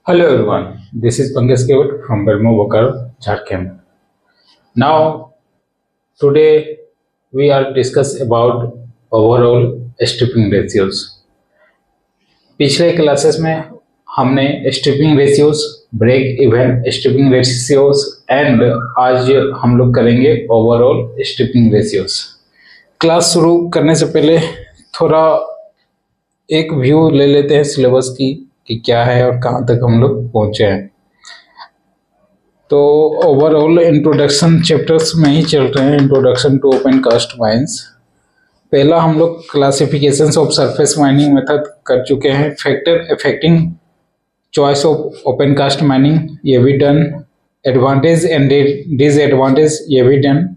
Hello everyone, this is Pankaj Kewat from Belmo Bokaro, Jharkhand. Now, today we are discuss about overall stripping ratios. पिछले classes में हमने stripping ratios, break even stripping ratios and आज हम लोग करेंगे overall stripping ratios. Class शुरू करने से पहले थोड़ा एक व्यू ले लेते हैं सिलेबस की कि क्या है और कहाँ तक हम लोग पहुँचे हैं। तो ओवरऑल इंट्रोडक्शन चैप्टर्स में ही चल रहे हैं। Introduction to open cast mines, पहला हम लोग classifications of surface mining method कर चुके हैं। Factor affecting choice of open cast mining, ये भी डन। एडवांटेज एंड डिसएडवांटेज, ये भी डन।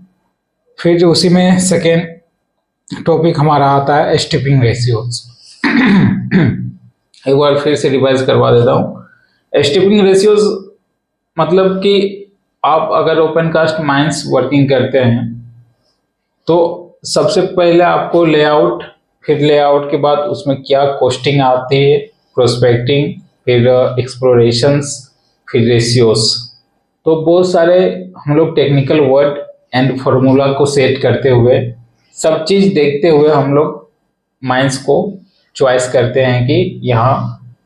फिर उसी में सेकेंड टॉपिक हमारा आता है स्ट्रिपिंग रेशियोज। एक बार फिर से रिवाइज करवा देता हूँ। स्ट्रिपिंग रेशियोज मतलब कि आप अगर ओपन कास्ट माइंस वर्किंग करते हैं तो सबसे पहले आपको लेआउट, फिर लेआउट के बाद उसमें क्या कॉस्टिंग आती है, प्रोस्पेक्टिंग, फिर एक्सप्लोरेशंस, फिर रेशियोज। तो बहुत सारे हम लोग टेक्निकल वर्ड एंड फार्मूला को सेट करते हुए, सब चीज़ देखते हुए हम लोग माइंस को चॉइस करते हैं कि यहाँ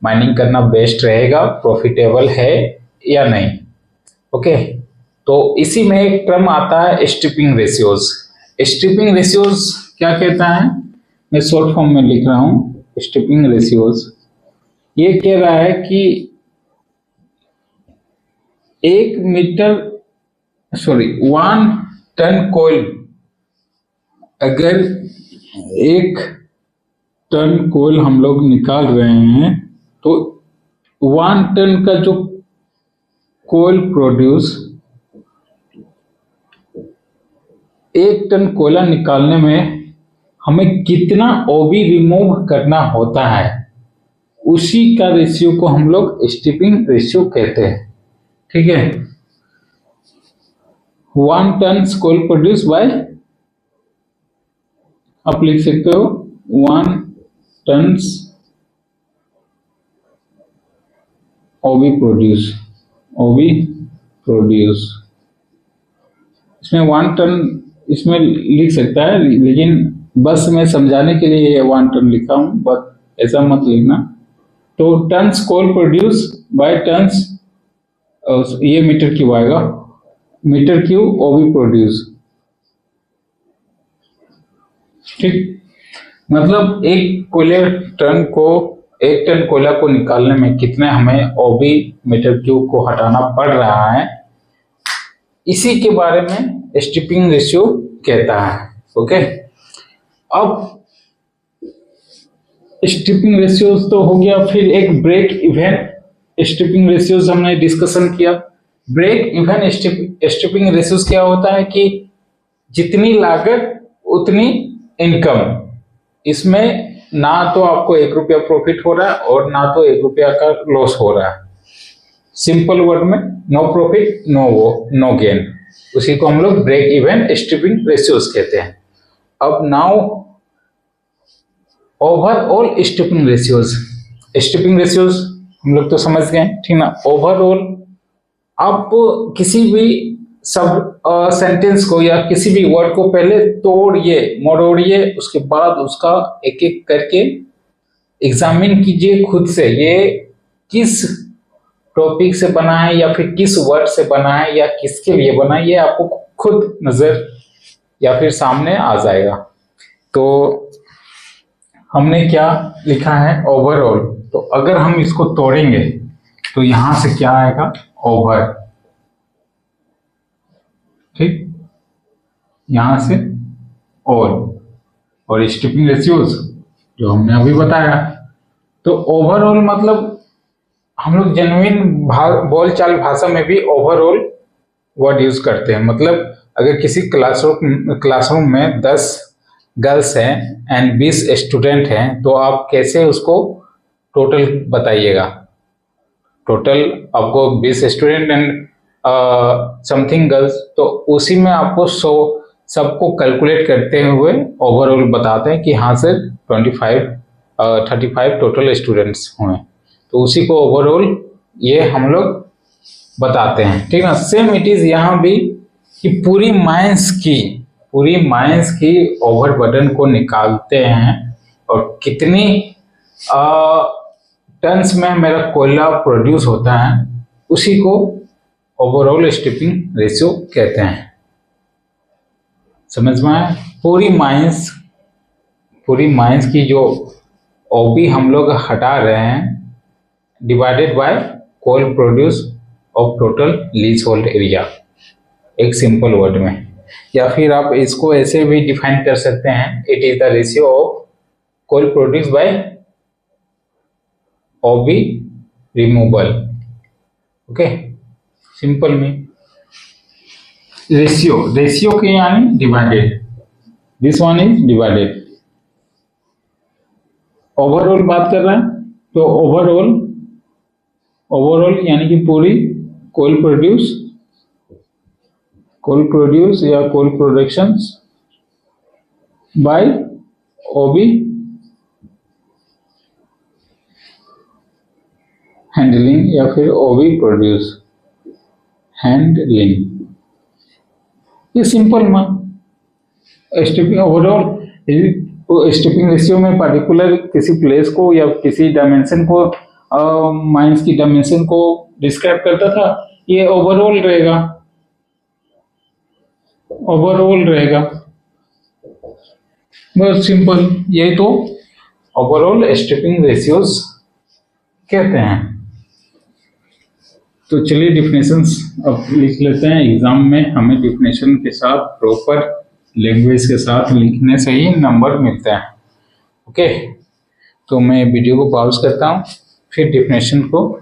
माइनिंग करना बेस्ट रहेगा, प्रॉफिटेबल है या नहीं। ओके, तो इसी में एक टर्म आता है स्ट्रिपिंग रेशियोज। स्ट्रिपिंग रेशियोज क्या कहता है, मैं शॉर्ट फॉर्म में लिख रहा हूँ। स्ट्रिपिंग रेशियोज ये कह रहा है कि 1 टन कोयल, अगर 1 टन कोयल हम लोग निकाल रहे हैं तो 1 टन का जो कोयल प्रोड्यूस, 1 टन कोयला निकालने में हमें कितना ओबी रिमूव करना होता है, उसी का रेशियो को हम लोग स्ट्रिपिंग रेशियो कहते हैं। ठीक है, 1 टन कोयल प्रोड्यूस बाय, आप लिख सकते हो 1 टन्स ओबी प्रोड्यूस। इसमें 1 टन इसमें लिख सकता है, लेकिन बस मैं समझाने के लिए 1 टन लिखा हूं, बट ऐसा मत लिखना। तो tons coal produce by tons, ये मीटर क्यूब आएगा, मीटर क्यूब ओबी प्रोड्यूस। ठीक, मतलब 1 टन कोयला को निकालने में कितने हमें ओबी मीटर क्यूब को हटाना पड़ रहा है, इसी के बारे में स्ट्रिपिंग रेशियो कहता है। ओके, अब स्ट्रिपिंग रेशियोज तो हो गया। फिर एक ब्रेक इवन स्ट्रिपिंग रेशियोज हमने डिस्कशन किया। ब्रेक इवन स्ट्रिपिंग रेशियोज क्या होता है कि जितनी लागत उतनी इनकम। इसमें ना तो आपको 1 रुपया प्रॉफिट हो रहा है और ना तो 1 रुपया का लॉस हो रहा है। सिंपल वर्ड में नो प्रॉफिट नो गेन, उसी को हम लोग ब्रेक इवन स्ट्रिपिंग रेशियोज कहते हैं। अब now overall stripping ratios. Stripping ratios हम लोग तो समझ गए, ठीक ना। ओवरऑल आप किसी भी सब सेंटेंस को या किसी भी वर्ड को पहले तोड़िए, मरोड़िए, उसके बाद उसका एक एक करके एग्जामिन कीजिए खुद से, ये किस टॉपिक से बना है या फिर किस वर्ड से बना है या किसके लिए बना है, ये आपको खुद नजर या फिर सामने आ जाएगा। तो हमने क्या लिखा है, ओवरऑल। तो अगर हम इसको तोड़ेंगे तो यहां से क्या आएगा, ओवर। ठीक, यहां से और स्ट्रिपिंग रेशियोज जो हमने अभी बताया। तो ओवरऑल मतलब हम लोग जेन्युइन बोलचाल भाषा में भी ओवरऑल वर्ड यूज करते हैं। मतलब अगर किसी क्लासरूम में 10 गर्ल्स हैं एंड 20 स्टूडेंट हैं, तो आप कैसे उसको टोटल बताइएगा। टोटल आपको 20 स्टूडेंट एंड समथिंग गर्ल्स, तो उसी में आपको सबको कैलकुलेट करते हुए ओवरऑल बताते हैं कि हाँ सर 35 टोटल स्टूडेंट्स हुए, तो उसी को ओवरऑल ये हम लोग बताते हैं, ठीक है। सेम इट इज यहाँ भी कि पूरी माइंस की ओवरबर्डन को निकालते हैं और कितनी टन्स में मेरा कोयला प्रोड्यूस होता है, उसी को ओवरऑल स्ट्रिपिंग रेशियो कहते हैं। समझ में आया? पूरी माइंस की जो ओबी हम लोग हटा रहे हैं डिवाइडेड बाय कोयल produce of total lease hold area, एक सिंपल वर्ड में। या फिर आप इसको ऐसे भी डिफाइन कर सकते हैं, it is the ratio of कोयल produce by OB removal. Okay, simple में रेशियो के यानी divided, this one is divided. Overall बात कर रहे हैं तो ओवरऑल यानी कि पूरी कोयल प्रोड्यूस या कोयल प्रोडक्शंस बाय ओबी हैंडलिंग या फिर ओबी प्रोड्यूस हैंडलिंग, ये सिंपल में स्ट्रिपिंग ओवरऑल स्ट्रिपिंग रेशियो में पर्टिकुलर किसी प्लेस को या किसी डायमेंशन को माइंस की डायमेंशन को डिस्क्राइब करता था, ये ओवरऑल रहेगा। बहुत सिंपल, ये तो ओवरऑल स्ट्रिपिंग रेशियोज कहते हैं। तो चलिए डिफिनेशंस अब लिख लेते हैं। एग्जाम में हमें डिफिनेशन के साथ प्रॉपर लैंग्वेज के साथ लिखने से ही नंबर मिलते हैं। ओके, तो मैं वीडियो को पॉज करता हूँ, फिर डिफिनेशन को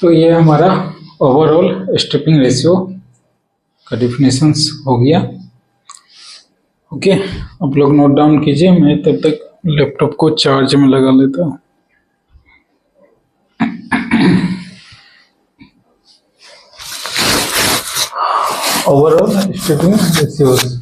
तो ये हमारा ओवरऑल स्ट्रिपिंग रेशियो का डिफिनेशंस हो गया। ओके, आप लोग नोट डाउन कीजिए, मैं तब तक लैपटॉप को चार्ज में लगा लेता हूँ। Overall stripping ratios,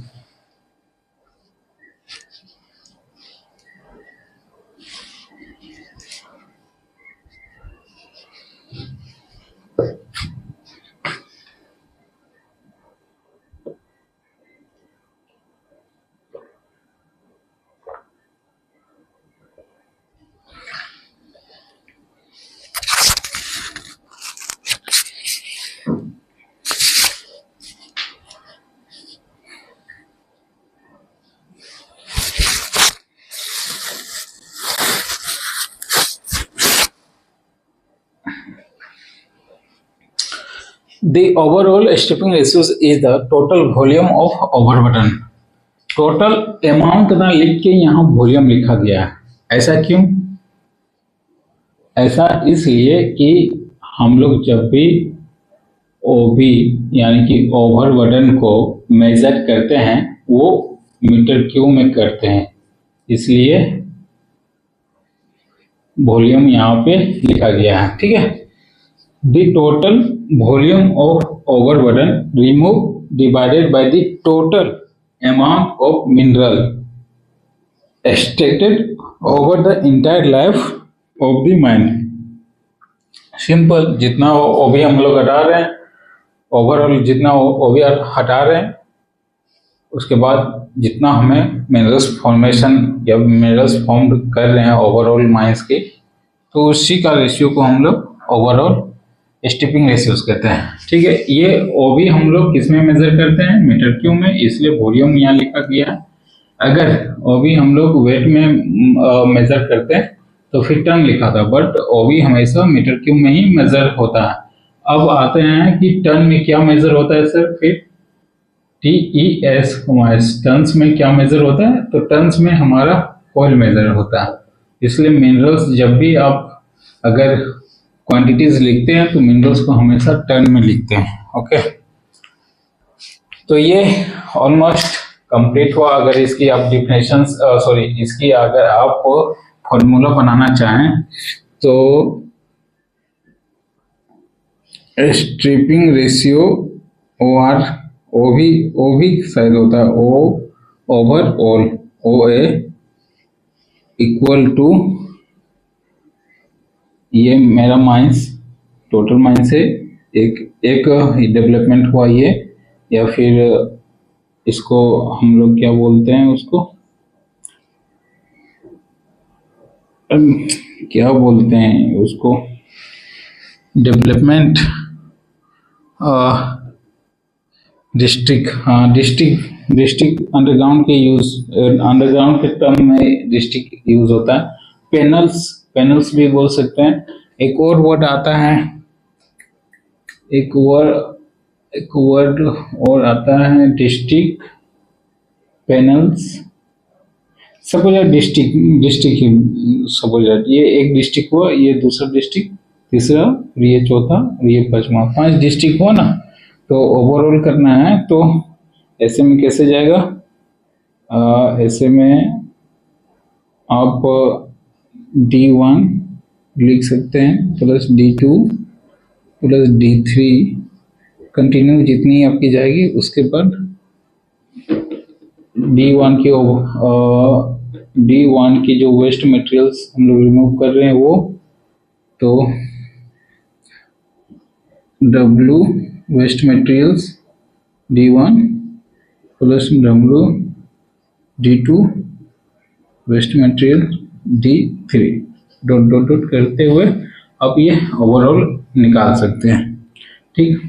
The overall stripping ratios is the total volume of overburden. Total amount ना लिख के यहाँ वॉल्यूम लिखा गया है, ऐसा क्यों? ऐसा इसलिए कि हम लोग जब भी ओबी यानी कि ओवरबर्डन को मेजर करते हैं वो मीटर क्यूब में करते हैं, इसलिए वॉल्यूम यहाँ पे लिखा गया है। ठीक है, the total volume of overburden remove divided by the total amount of mineral extracted over the entire life of the mine. Simple, जितना ओबी हम लोग हटा रहे हैं, ओवरऑल जितना ओबी हटा रहे हैं, उसके बाद जितना हमें मिनरल्स फॉर्मेशन या मिनरल्स फॉर्म कर रहे हैं ओवरऑल माइंस के, तो उसी का रेशियो को हम लोग ओवरऑल स्ट्रिपिंग रेशियोज कहते हैं। ठीक है, ये ओबी हम लोग किस में मेजर करते हैं? मीटर क्यूब में, इसलिए वॉल्यूम यहाँ लिखा गया है। अगर ओबी हम लोग वेट में मेजर करते हैं तो फिर टन लिखा था, बट ओबी हमेशा मीटर क्यूब में ही मेजर होता है। अब आते हैं कि टन में क्या मेजर होता है सर, फिर TES टन्स में क्या मेजर होता है? तो टन्स में हमारा ऑयल मेजर होता है, इसलिए मिनरल्स जब भी आप अगर क्वांटिटीज लिखते हैं तो मिनरल्स को हमेशा टन में लिखते हैं। ओके, तो ये ऑलमोस्ट कंप्लीट हुआ। अगर इसकी आप डिफिनेशंस इसकी अगर आप फॉर्मूला बनाना चाहें तो स्ट्रिपिंग रेशियो OR, ओ भी शायद होता है, ओ ओवरऑल, OA इक्वल टू, ये मेरा माइनस टोटल माइनस है, एक एक डेवलपमेंट हुआ ये, या फिर इसको हम लोग क्या बोलते हैं उसको, क्या बोलते हैं उसको, डेवलपमेंट डिस्ट्रिक्ट, हाँ डिस्ट्रिक्ट अंडरग्राउंड के यूज, अंडरग्राउंड के टर्म में डिस्ट्रिक्ट यूज होता है। पैनल्स भी बोल सकते हैं। एक और वर्ड आता है, एक वर्ड और आता है डिस्ट्रिक्ट पैनल्स, सपोज डिस्ट्रिक्ट ही सपोज, ये एक डिस्ट्रिक्ट हुआ, ये दूसरा डिस्ट्रिक्ट, तीसरा, ये चौथा, ये पांचवा, 5 डिस्ट्रिक्ट हुआ ना, तो ओवरऑल करना है तो ऐसे में कैसे जाएगा, ऐसे में आप D1 लिख सकते हैं plus D2 plus D3 continue, जितनी आपकी जाएगी उसके बाद D1 की जो वेस्ट मटेरियल्स हम लोग रिमूव कर रहे हैं वो, तो W waste materials D1 plus W D2 waste material D3 dot dot dot करते हुए अब ये ओवरऑल निकाल सकते हैं। ठीक,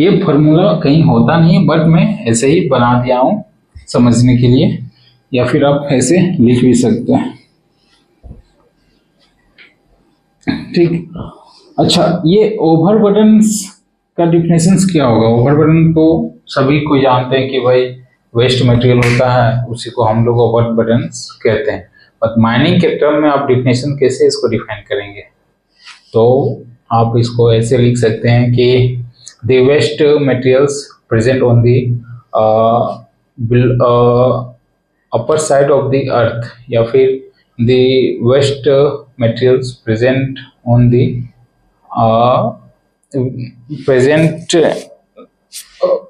ये फॉर्मूला कहीं होता नहीं है, बट मैं ऐसे ही बना दिया हूँ समझने के लिए, या फिर आप ऐसे लिख भी सकते हैं। ठीक, अच्छा, ये ओवरबर्डन्स का डिफिनेशन क्या होगा? ओवरबर्डन तो सभी को जानते हैं कि भाई वेस्ट मटेरियल होता है, उसी को हम लोग ओवरबर्डन्स कहते हैं, बट माइनिंग के टर्म में आप डिफिनेशन कैसे इसको डिफाइन करेंगे? तो आप इसको ऐसे लिख सकते हैं कि the waste materials present on the upper side of the earth, या फिर the waste materials present on the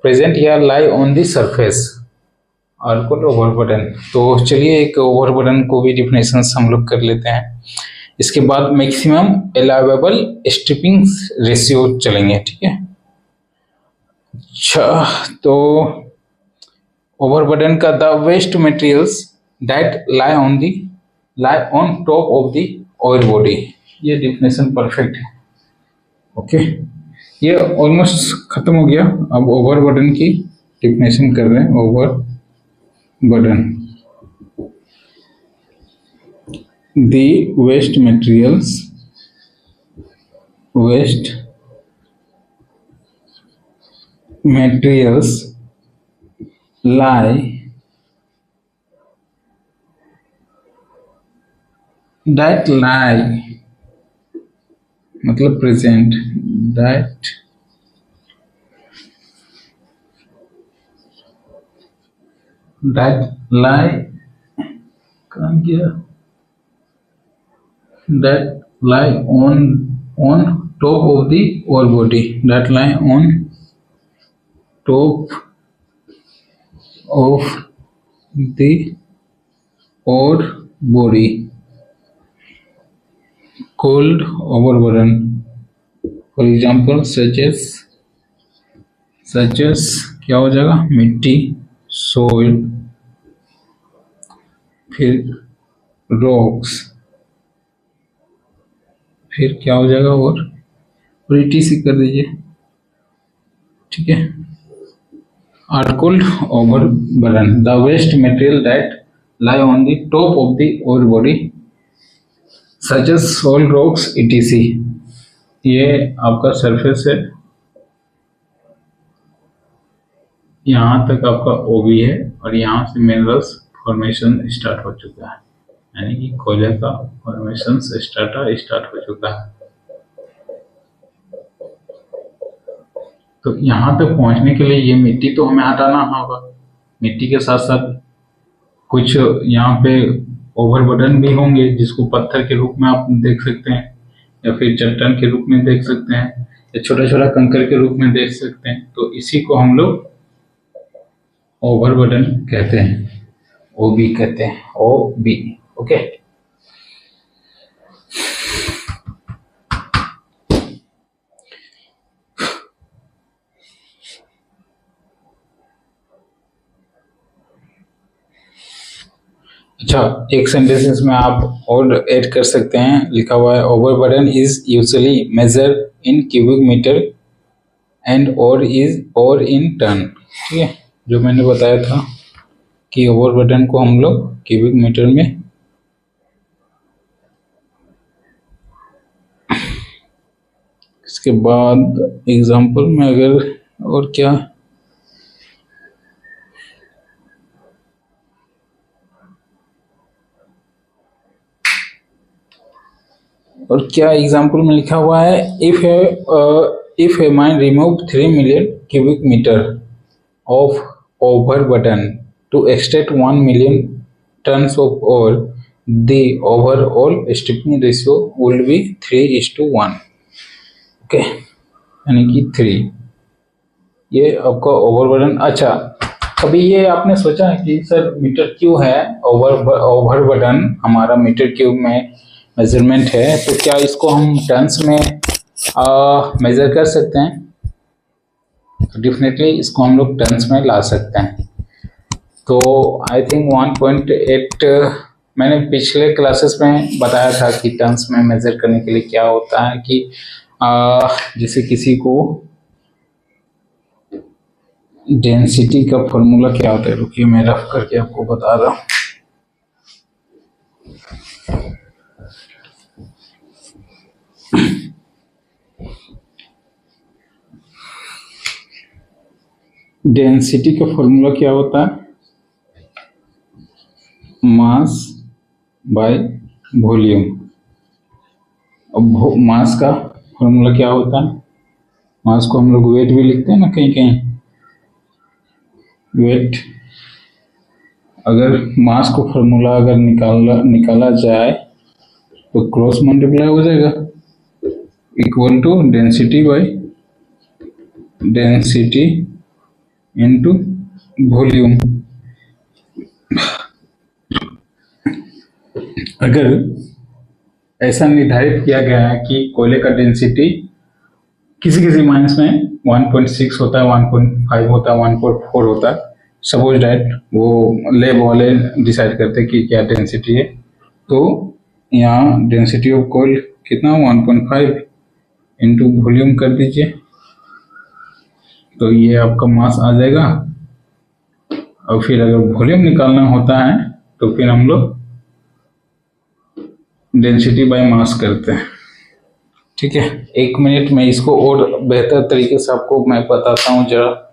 present या lie on the surface are called overburden. तो चलिए एक ओवरबर्डन को भी डिफिनेशन हम लोग कर लेते हैं। इसके बाद मैक्सिमम अलाउएबल स्ट्रिपिंग रेशियो चलेंगे, ठीक है। अच्छा, तो ओवरबर्डन का the waste materials that lie on top of the oil body, ये डिफिनेशन परफेक्ट है। ओके, ये ऑलमोस्ट खत्म हो गया। अब ओवरबर्डन की डिफिनेशन कर रहे हैं। Overburden, the waste materials lie मतलब present, that lie, कहाँ गया, that lie on top of the ore body, that lie on top of the ore body called overburden. For example, such as क्या हो जाएगा, मिट्टी, soil, फिर rocks, फिर क्या हो जाएगा, और ETC कर दीजिए, ठीक है। Are called overburden, the waste material that lie on the top of the ore body such as soil, rocks, ETC। ये आपका सरफेस है, यहाँ तक आपका OB है, और यहाँ से मिनरल्स फॉर्मेशन स्टार्ट हो चुका है, यानी कि कोयले का फॉर्मेशन स्टार्ट हो चुका है। तो यहाँ तक पहुँचने के लिए ये मिट्टी तो हमें हटाना होगा। मिट्टी के साथ साथ कुछ यहाँ पे ओवरबर्डन भी होंगे, जिसको पत्थर के रूप में आप देख सकते हैं, या फिर चट्टान के रूप में देख सकते हैं, या छोटा छोटा कंकर के रूप में देख सकते हैं। तो इसी को हम लोग ओवरबर्डन कहते हैं, ओबी कहते हैं, ओबी। ओके, अच्छा, एक सेंटेंसेस में आप और ऐड कर सकते हैं। लिखा हुआ है overburden is usually measured in cubic meter and और इन टन। ठीक है, जो मैंने बताया था कि ओवरबर्डन को हम लोग क्यूबिक मीटर में, इसके बाद एग्जांपल में अगर और क्या, एग्जाम्पल में लिखा हुआ है if a mine remove 3 million cubic meter of overburden to extract 1 million tons of ore, the overall stripping ratio will be 3:1। Okay, यानी कि 3, ये आपका ओवरबर्डन। अच्छा, कभी ये आपने सोचा है कि सर मीटर क्यूब है, ओवरबर्डन हमारा मीटर क्यूब में मेजरमेंट है, तो क्या इसको हम टन्स में मेजर कर सकते हैं? तो डेफिनेटली इसको हम लोग टन्स में ला सकते हैं। तो आई थिंक 1.8 मैंने पिछले क्लासेस में बताया था कि टन्स में मेजर करने के लिए क्या होता है कि जैसे किसी को डेंसिटी का फॉर्मूला क्या होता है, रुकिए मैं रफ करके आपको बता रहा हूँ। डेंसिटी का फॉर्मूला क्या होता है? मास बाय वॉल्यूम। अब मास का फॉर्मूला क्या होता है? मास को हम लोग वेट भी लिखते हैं ना कहीं कहीं, वेट। अगर मास को फॉर्मूला अगर निकाला जाए तो क्रॉस मल्टीप्लाई हो जाएगा, equal to density by density into volume. अगर ऐसा निर्धारित किया गया है कि कोयले का डेंसिटी किसी माइंस में 1.6 होता है, 1.5 होता है, 1.4 होता है, सपोज डैट वो लैब वाले डिसाइड करते हैं कि क्या डेंसिटी है, तो यहाँ डेंसिटी ऑफ कोयल कितना 1.5 इंटू वॉल्यूम कर दीजिए, तो ये आपका मास आ जाएगा। और फिर अगर वॉल्यूम निकालना होता है तो फिर हम लोग डेंसिटी बाय मास करते हैं। ठीक है, 1 मिनट में इसको और बेहतर तरीके से आपको मैं बताता हूँ, जरा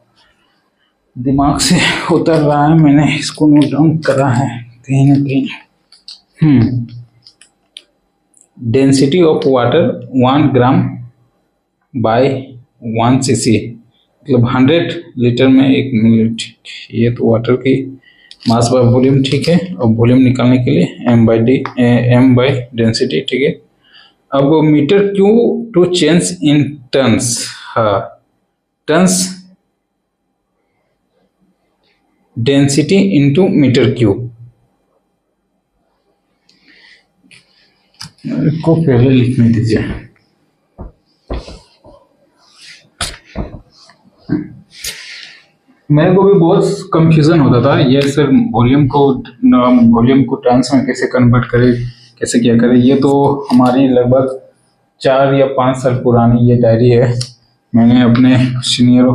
दिमाग से उतर रहा है, मैंने इसको नोट डाउन करा है कहीं ना कहीं। Density of water 1 gram bye 1 cc, मतलब 100 लीटर में 1 मिनट। ये तो वाटर की मास बाय वॉल्यूम, ठीक है। और वॉल्यूम निकालने के लिए m बाय डेंसिटी, ठीक है। अब metre cube to change in tons, हाँ, tons density into metre cube को पहले लिखने दीजिए। मेरे को भी बहुत कंफ्यूजन होता था ये सर, वॉल्यूम को टन्स में कैसे कन्वर्ट करें, कैसे क्या करें। ये तो हमारी लगभग 4 या 5 साल पुरानी ये डायरी है, मैंने अपने सीनियर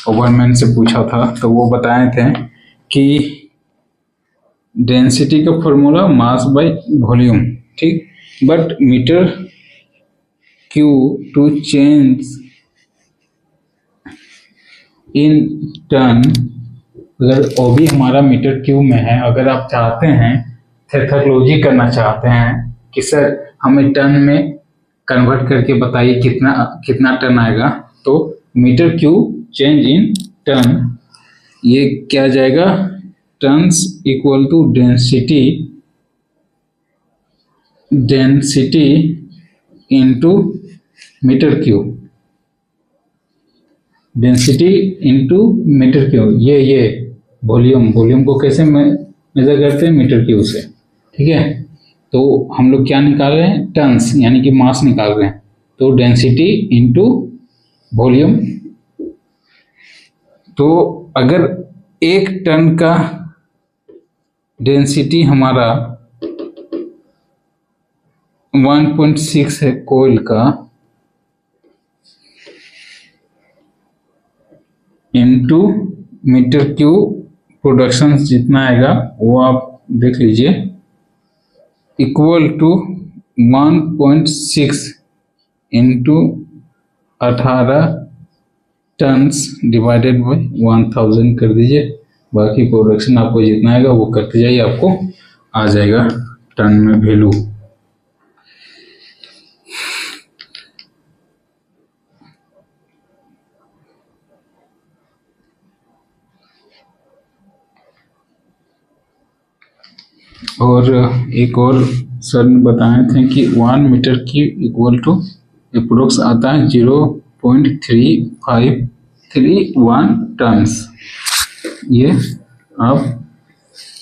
ओवरमैन से पूछा था, तो वो बताए थे कि डेंसिटी का फॉर्मूला मास बाय वॉल्यूम, ठीक, but meter cube to change in ton, अगर वो भी हमारा मीटर क्यूब में है, अगर आप चाहते हैं थेथोलॉजी करना चाहते हैं कि सर हमें टन में कन्वर्ट करके बताइए कितना टन आएगा, तो meter cube change in ton, ये क्या जाएगा, tons equal to density into metre cube. Density into meter cube, ये वॉल्यूम को कैसे मेजर करते हैं, मीटर क्यूब से। ठीक है, तो हम लोग क्या निकाल रहे हैं, टन्स यानी कि मास निकाल रहे हैं। तो डेंसिटी इंटू वॉल्यूम, तो अगर 1 टन का डेंसिटी हमारा 1.6 है कोयल का, इंटू मीटर क्यूब प्रोडक्शन जितना आएगा वो आप देख लीजिए, equal to 1.6 into 18 tons divided by 1000 कर दीजिए। बाकी प्रोडक्शन आपको जितना आएगा वो करते जाइए, आपको आ जाएगा टन में वैल्यू। और एक और सर ने बताए थे कि 1 मीटर की इक्वल टू अप्रोक्स आता है 0.3531 टन्स। ये आप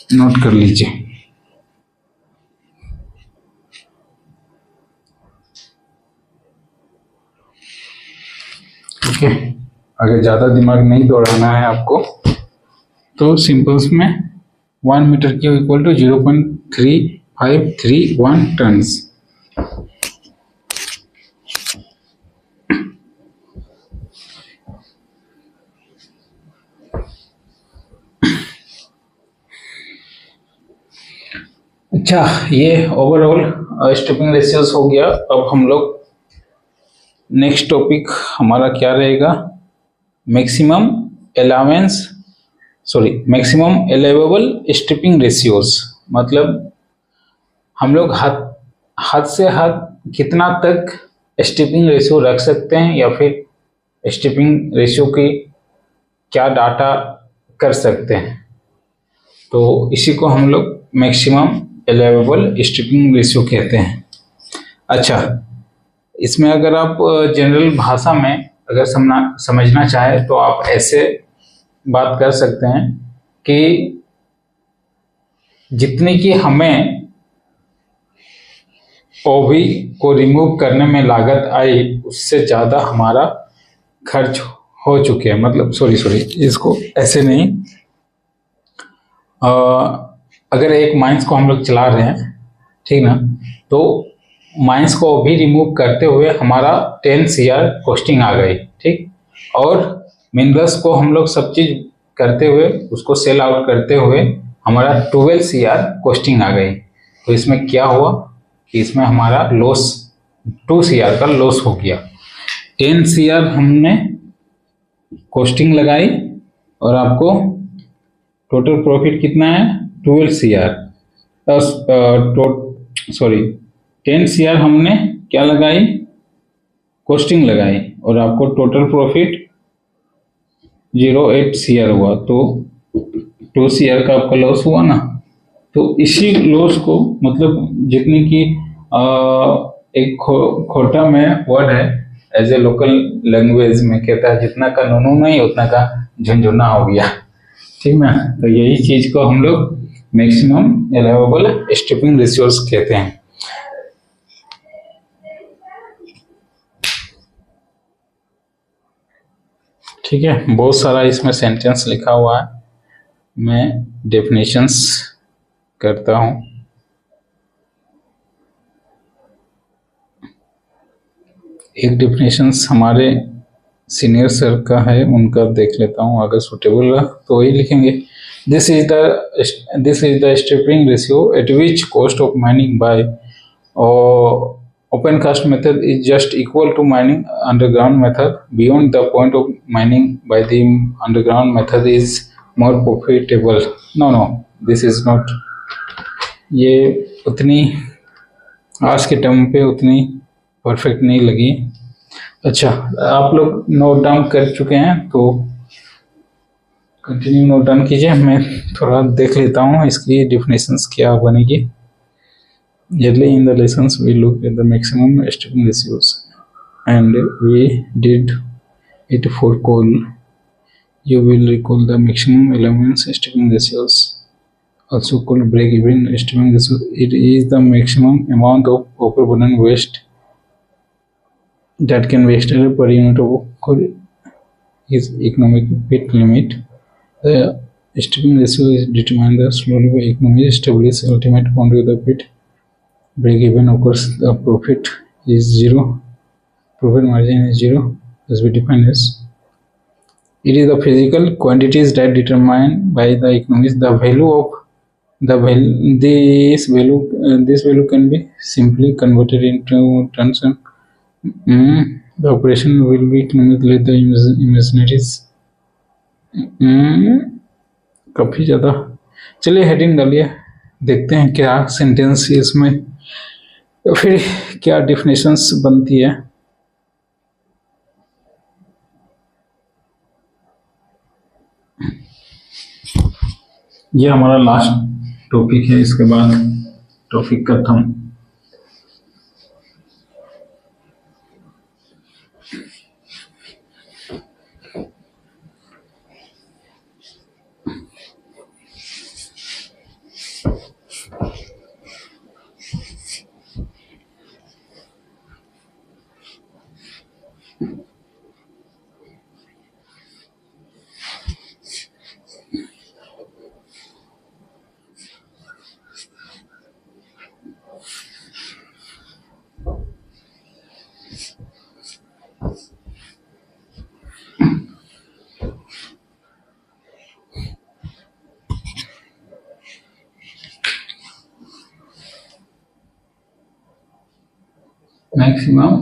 नोट कर लीजिए। ठीक है, अगर ज़्यादा दिमाग नहीं दौड़ाना है आपको तो सिंपल्स में 1 meter cube equal to 0.3531 tons. अच्छा, ये ओवरऑल स्ट्रिपिंग रेशियोज हो गया। अब हम लोग नेक्स्ट टॉपिक हमारा क्या रहेगा, मैक्सिमम अलाउेबल स्ट्रिपिंग रेशियोज। मतलब हम लोग हद से हद कितना तक स्ट्रिपिंग रेशियो रख सकते हैं, या फिर स्ट्रिपिंग रेशियो की क्या डाटा कर सकते हैं। तो इसी को हम लोग मैक्सिमम अलाउेबल स्ट्रिपिंग रेशियो कहते हैं। अच्छा, इसमें अगर आप जनरल भाषा में अगर समझना चाहे तो आप ऐसे बात कर सकते हैं कि जितनी की हमें ओबी को रिमूव करने में लागत आई, उससे ज़्यादा हमारा खर्च हो चुके हैं। मतलब सॉरी इसको ऐसे नहीं, अगर एक माइंस को हम लोग चला रहे हैं, ठीक ना, तो माइंस को भी रिमूव करते हुए हमारा 10 CR कॉस्टिंग आ गई। ठीक, और मिनरल्स को हम लोग सब चीज़ करते हुए उसको सेल आउट करते हुए हमारा 12 CR कॉस्टिंग आ गई। तो इसमें क्या हुआ कि इसमें हमारा लॉस 2 CR का लॉस हो गया। 10 CR हमने कॉस्टिंग लगाई और आपको टोटल प्रॉफिट कितना है, 12 CR। 10 CR हमने क्या लगाई, कॉस्टिंग लगाई, और आपको टोटल प्रॉफिट 0.8 CR हुआ। तो 2 CR का आपका लॉस हुआ ना। तो इसी लॉस को, मतलब जितनी की एक खोटा में वर्ड है, एज ए लोकल लैंग्वेज में कहता है, जितना का नूनू नहीं उतना का झुंझुना हो गया। ठीक ना, तो यही चीज को हम लोग मैक्सिमम अलाउेबल स्ट्रिपिंग रेशियोज कहते हैं। ठीक है, बहुत सारा इसमें सेंटेंस लिखा हुआ है, मैं डेफिनेशंस करता हूं। एक डेफिनेशंस हमारे सीनियर सर का है, उनका देख लेता हूं, अगर सुटेबल रहा तो वही लिखेंगे। This is the stripping ratio at which cost of mining by open cast method is just equal to mining underground method. Beyond the point of mining by the underground method is more profitable. No, this is not. ये उतनी आज के term पे उतनी perfect नहीं लगी। अच्छा, आप लोग नोट डाउन कर चुके हैं तो कंटिन्यू नोट डाउन कीजिए। मैं थोड़ा देख लेता हूँ इसकी डेफिनेशंस क्या बनेगी। Early in the lessons we looked at the maximum stripping ratios and we did 84 coal. You will recall the maximum allowance stripping ratios, also called break-even stripping ratio. It is the maximum amount of overburden waste that can be extracted per unit of coal is economic pit limit. The stripping ratio is determined slowly by economy established ultimate boundary of the pit. Break-even occurs, the profit is zero. Profit margin is zero, as we define as. It is the physical quantities that determined by the economics. The value of this value can be simply converted into terms of the operation will be economically the imaginaries काफी ज्यादा. चलिए heading डालिए, देखते हैं क्या sentence इसमें फिर क्या डिफिनेशंस बनती है. ये हमारा लास्ट टॉपिक है, इसके बाद टॉपिक खत्म. Maximum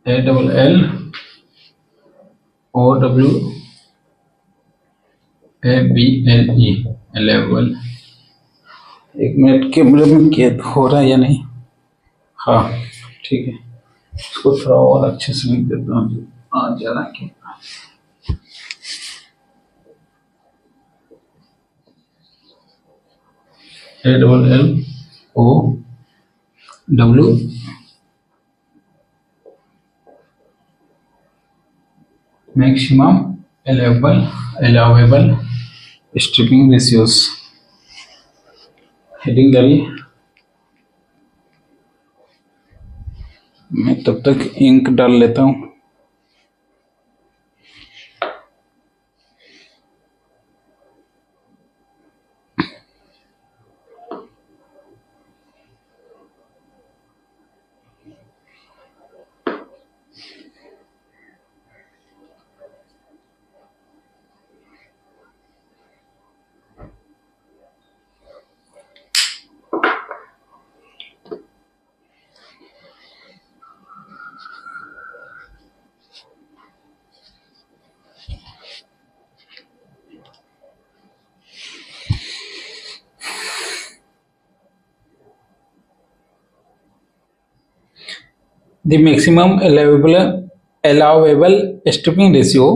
ALL OW ABLE level. एक मिनट कैमरे में कैद हो रहा है या नहीं. हाँ ठीक है, इसको थोड़ा और अच्छे से लिख देता हूँ. आ जा रहा है ALL OW maximum allowable stripping ratios. Heading डालिए. मैं तब तक इंक डाल लेता हूँ. The maximum allowable stripping ratio,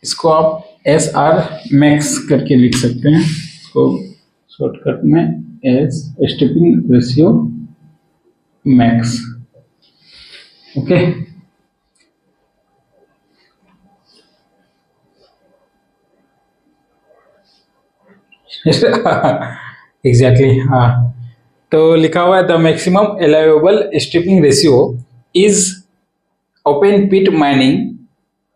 इसको आप SR max करके लिख सकते हैं. इसको शॉर्टकट में S stripping ratio max. Okay exactly. हाँ, तो लिखा हुआ है the maximum allowable stripping ratio is open pit mining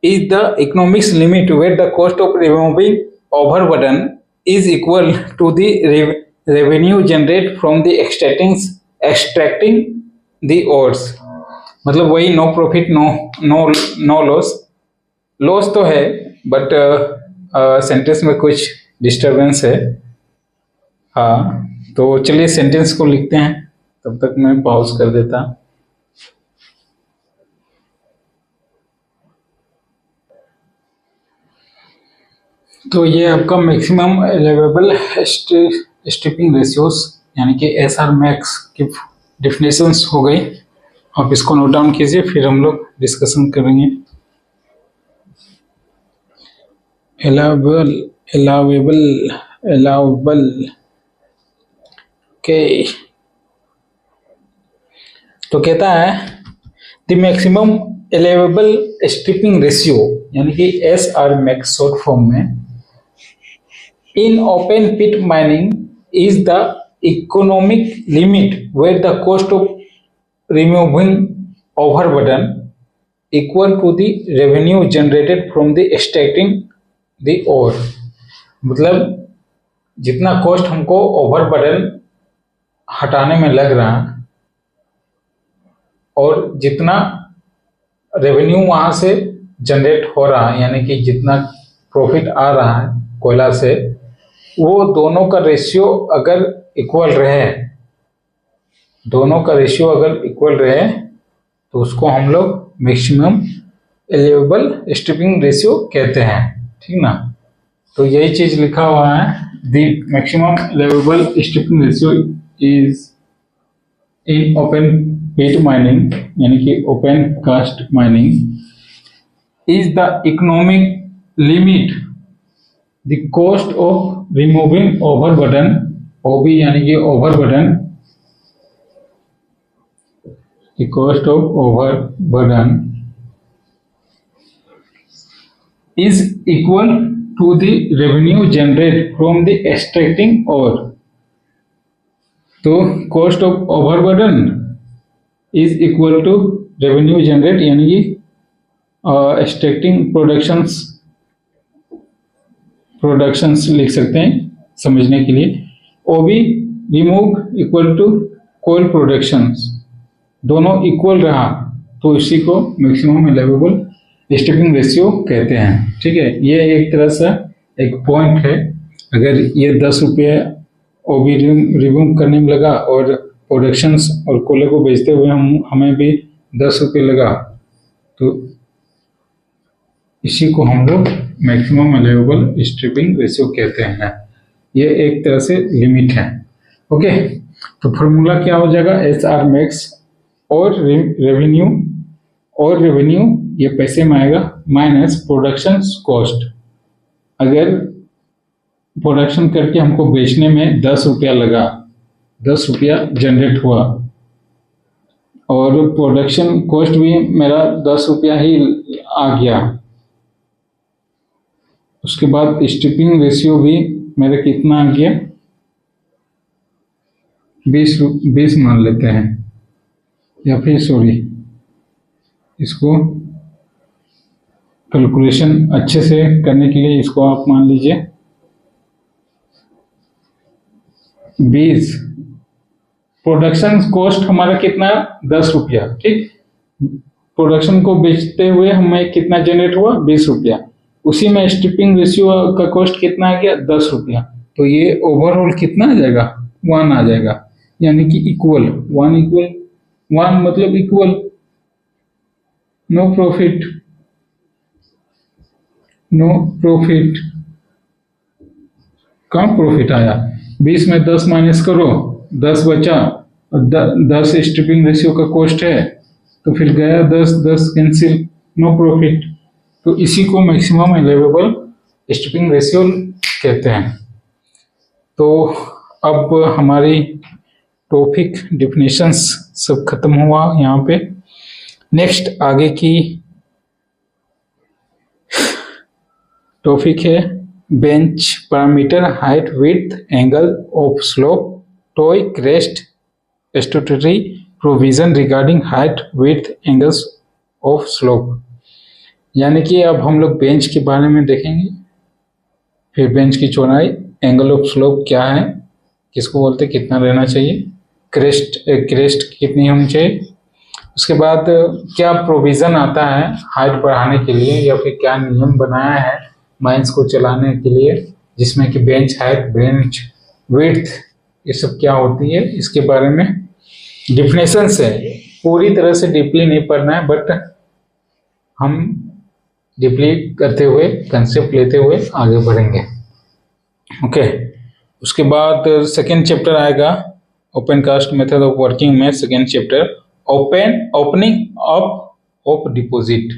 is the economics limit where the cost of removing overburden is equal to the revenue generate from the extracting the ores. मतलब वही no profit no loss. Loss तो है but sentence में कुछ disturbance है. हाँ, तो चलिए सेंटेंस को लिखते हैं. तब तक मैं पॉज कर देता. तो ये आपका मैक्सिमम अलाउएबल स्ट्रिपिंग रेशियोज यानी कि SR मैक्स की डिफिनेशंस हो गई. आप इसको नोट डाउन कीजिए, फिर हम लोग डिस्कशन करेंगे. Allowable okay. तो कहता है the maximum allowable stripping ratio यानी कि SR मैक्स शॉर्ट फॉर्म में in open pit mining is the economic limit where the cost of removing overburden equal to the revenue generated from the extracting the ore। मतलब जितना cost हमको overburden हटाने में लग रहा है और जितना रेवेन्यू वहां से जनरेट हो रहा है यानी कि जितना प्रॉफिट आ रहा है कोयला से, वो दोनों का रेशियो अगर इक्वल रहे, दोनों का रेशियो अगर इक्वल रहे तो उसको हम लोग मैक्सिमम अलाउएबल स्ट्रिपिंग रेशियो कहते हैं, ठीक ना। तो यही चीज लिखा हुआ है, the maximum allowable stripping ratio is in open pit mining यानी कि open cast mining is the economic limit the cost of removing overburden, OB यानी कि overburden, the cost of overburden is equal to the revenue generated from the extracting ore। तो cost of overburden is equal to revenue generated यानी कि extracting productions लिख सकते हैं समझने के लिए। OB remove equal to coal productions, दोनों इक्वल रहा तो इसी को मैक्सिमम अलाउएबल स्ट्रिपिंग रेशियो कहते हैं, ठीक है। ये एक तरह से एक पॉइंट है, अगर ये 10 रुपये ओबी रिमूव करने में लगा और प्रोडक्शंस और कोयले को बेचते हुए हमें भी 10 रुपये लगा, तो इसी को हम लोग मैक्सिमम अलाउएबल स्ट्रिपिंग रेशियो कहते हैं। ये एक तरह से लिमिट है, ओके। तो फॉर्मूला क्या हो जाएगा, SR मैक्स और रेवेन्यू ये पैसे में आएगा माइनस प्रोडक्शन कॉस्ट। अगर प्रोडक्शन करके हमको बेचने में 10 रुपया लगा, 10 रुपया जनरेट हुआ और प्रोडक्शन कॉस्ट भी मेरा 10 रुपया ही आ गया, उसके बाद स्ट्रिपिंग रेशियो भी मेरा कितना आ गया, 20 मान लेते हैं, या फिर सॉरी इसको कैलकुलेशन अच्छे से करने के लिए इसको आप मान लीजिए 20। प्रोडक्शन कॉस्ट हमारा कितना, 10 रुपया, ठीक। प्रोडक्शन को बेचते हुए हमें कितना जनरेट हुआ, 20 रुपया, उसी में स्ट्रिपिंग रेशियो का कॉस्ट कितना आ गया, 10 रुपया। तो ये ओवरऑल कितना आ जाएगा, 1 आ जाएगा, यानी कि इक्वल 1 मतलब इक्वल, नो प्रॉफिट, कम प्रॉफिट आया। 20 में 10 माइनस करो, 10 बचा, 10 स्ट्रिपिंग रेशियो का कॉस्ट है, तो फिर गया 10 कैंसिल, नो प्रॉफिट। तो इसी को मैक्सिमम अलाउएबल स्ट्रिपिंग रेशियो कहते हैं। तो अब हमारी टॉपिक डिफिनेशंस सब खत्म हुआ यहाँ पे। नेक्स्ट आगे की टॉपिक है bench parameter, height, width, angle of slope, toy, crest, statutory provision regarding height, width, angles of slope. यानी कि अब हम लोग बेंच के बारे में देखेंगे, फिर बेंच की चौड़ाई, एंगल ऑफ स्लोप क्या है, किसको बोलते, कितना रहना चाहिए, क्रेस्ट कितनी होनी चाहिए, उसके बाद क्या प्रोविज़न आता है हाइट बढ़ाने के लिए, या फिर क्या नियम बनाया है माइंस को चलाने के लिए, जिसमें कि बेंच हाइट, बेंच विड्थ, ये सब क्या होती है, इसके बारे में डिफिनेशन है। पूरी तरह से डीपली नहीं पढ़ना है, बट हम डीपली करते हुए, कंसेप्ट लेते हुए आगे बढ़ेंगे, ओके। उसके बाद सेकेंड चैप्टर आएगा open cast method of working में। Second chapter opening up of deposit,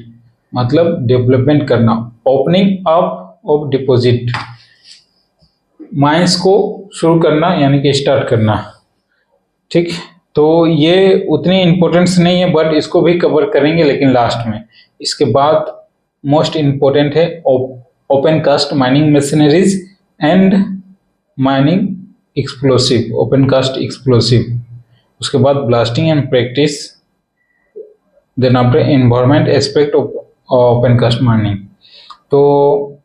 मतलब डेवलपमेंट करना, opening up of deposit, mines को शुरू करना यानी कि स्टार्ट करना, ठीक। तो ये उतनी इम्पोर्टेंस नहीं है, बट इसको भी कवर करेंगे लेकिन लास्ट में। इसके बाद मोस्ट इम्पोर्टेंट है open cast mining machineries and mining explosive, open cast explosive. उसके बाद blasting and practice, then after environment aspect of open cast mining. तो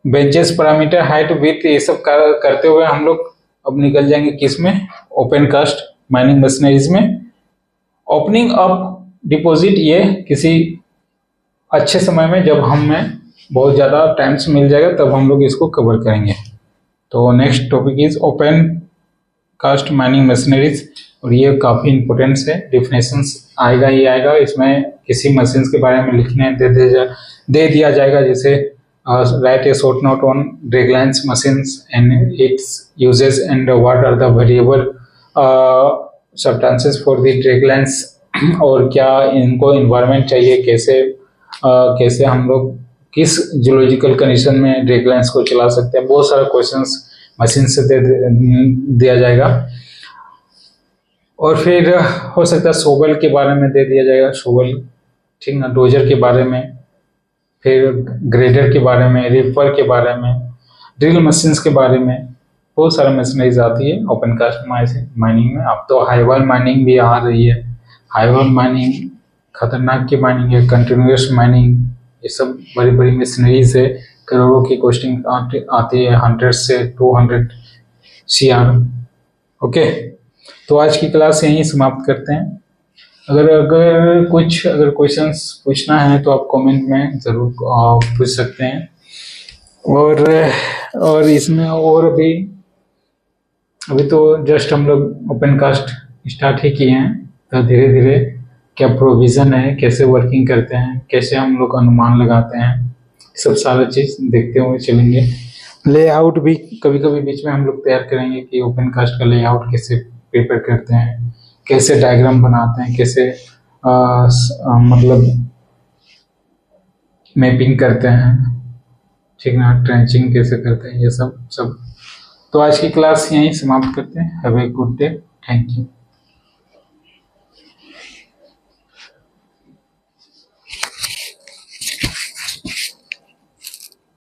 बेंचेस, पैरामीटर, हाइट, विड्थ, ये सब करते हुए हम लोग अब निकल जाएंगे किस में, ओपन कास्ट माइनिंग मशीनरीज में। ओपनिंग अप डिपॉजिट, ये किसी अच्छे समय में जब हमें बहुत ज़्यादा टाइम्स मिल जाएगा तब हम लोग इसको कवर करेंगे। तो next topic is open cast mining machineries, और ये काफ़ी इंपॉर्टेंट है। डिफिनेशंस आएगा ही आएगा इसमें, किसी मशीन्स के बारे में लिखने दे दिया जाएगा, जैसे write a short note on draglines machines and its uses and what are the variable substances for the draglines, और क्या इनको environment चाहिए, कैसे हम लोग किस जियोलॉजिकल कंडीशन में ड्रैगलाइंस को चला सकते हैं। बहुत सारा क्वेश्चंस मशीन से दिया जाएगा। और फिर हो सकता है शोवल के बारे में दे दिया जाएगा, शोवल, ठीक ना, डोजर के बारे में, फिर ग्रेडर के बारे में, रिपर के बारे में, ड्रिल मशीन्स के बारे में। बहुत सारा मशीनरीज आती है ओपन कास्ट माइनिंग में। अब तो हाईवॉल माइनिंग भी आ रही है। हाईवॉल माइनिंग खतरनाक की माइनिंग है, कंटिन्यूस माइनिंग, ये सब बड़ी बड़ी मशीनरीज है। करोड़ों की कॉस्टिंग आती है, 100 से 200 CR। ओके, तो आज की क्लास यहीं समाप्त करते हैं। अगर क्वेश्चंस पूछना है तो आप कमेंट में ज़रूर पूछ सकते हैं। और इसमें और अभी तो जस्ट हम लोग ओपन कास्ट स्टार्ट ही किए हैं, तो धीरे धीरे क्या प्रोविज़न है, कैसे वर्किंग करते हैं, कैसे हम लोग अनुमान लगाते हैं, सब सारा चीज़ देखते हुए चलेंगे। लेआउट भी कभी कभी बीच में हम लोग तैयार करेंगे कि ओपन कास्ट का लेआउट कैसे प्रिपेयर करते हैं, कैसे डायग्राम बनाते हैं, कैसे मतलब मैपिंग करते हैं, ठीक ना, ट्रेंचिंग कैसे करते हैं, ये सब। तो आज की क्लास यहीं समाप्त करते हैं। Have a good day, thank you.